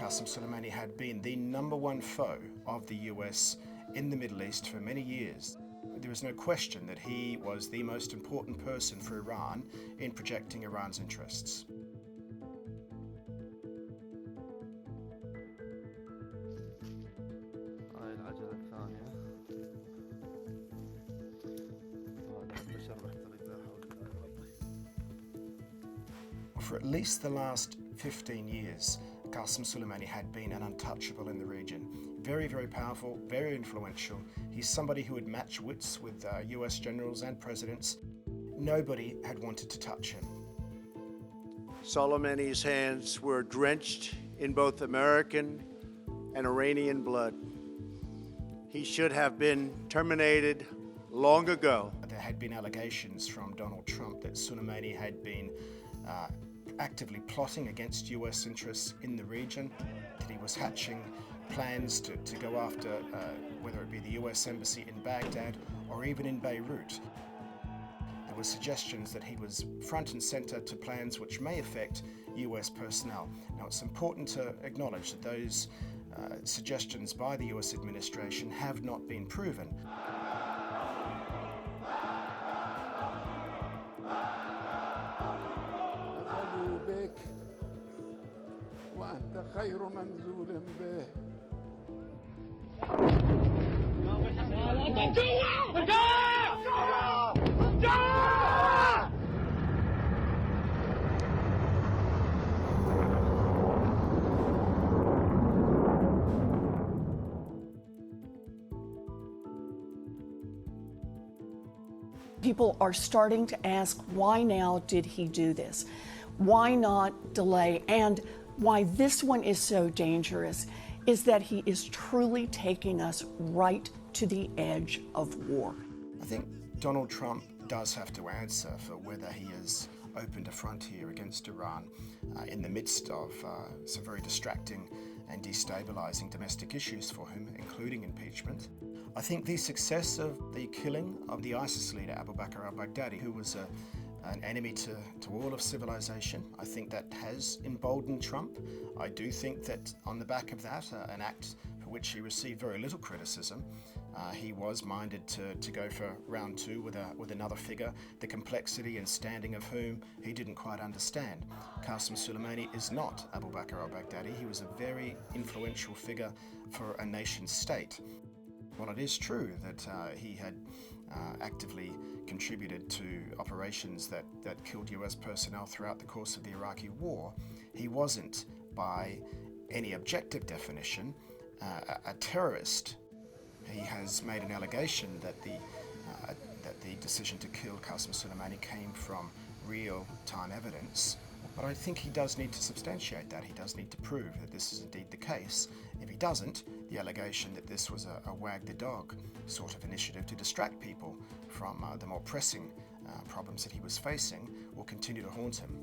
Qassem Suleimani had been the #1 foe of the US in the Middle East for many years. There is no question that he was the most important person for Iran in projecting Iran's interests. For at least the last 15 years, Qassem Suleimani had been an untouchable in the region. Very, very powerful, very influential. He's somebody who would match wits with US generals and presidents. Nobody had wanted to touch him. Soleimani's hands were drenched in both American and Iranian blood. He should have been terminated long ago. There had been allegations from Donald Trump that Soleimani had been actively plotting against US interests in the region, that he was hatching plans to go after whether it be the US embassy in Baghdad or even in Beirut. There were suggestions that he was front and center to plans which may affect US personnel. Now, it's important to acknowledge that those suggestions by the US administration have not been proven. People are starting to ask, why now did he do this? Why not delay? And why this one is so dangerous is that he is truly taking us right to the edge of war. I think Donald Trump does have to answer for whether he has opened a frontier against Iran in the midst of some very distracting and destabilizing domestic issues for him, including impeachment. I think the success of the killing of the ISIS leader Abu Bakr al-Baghdadi, who was an enemy to all of civilization, I think that has emboldened Trump. I do think that on the back of that, an act for which he received very little criticism, he was minded to go for round two with another figure, the complexity and standing of whom he didn't quite understand. Qassem Suleimani is not Abu Bakr al-Baghdadi. He was a very influential figure for a nation state. While it is true that he had actively contributed to operations that killed US personnel throughout the course of the Iraqi war, he wasn't, by any objective definition, a terrorist. He has made an allegation that the decision to kill Qassem Suleimani came from real-time evidence. But I think he does need to substantiate that. He does need to prove that this is indeed the case. If he doesn't, the allegation that this was a wag the dog sort of initiative to distract people from the more pressing problems that he was facing will continue to haunt him.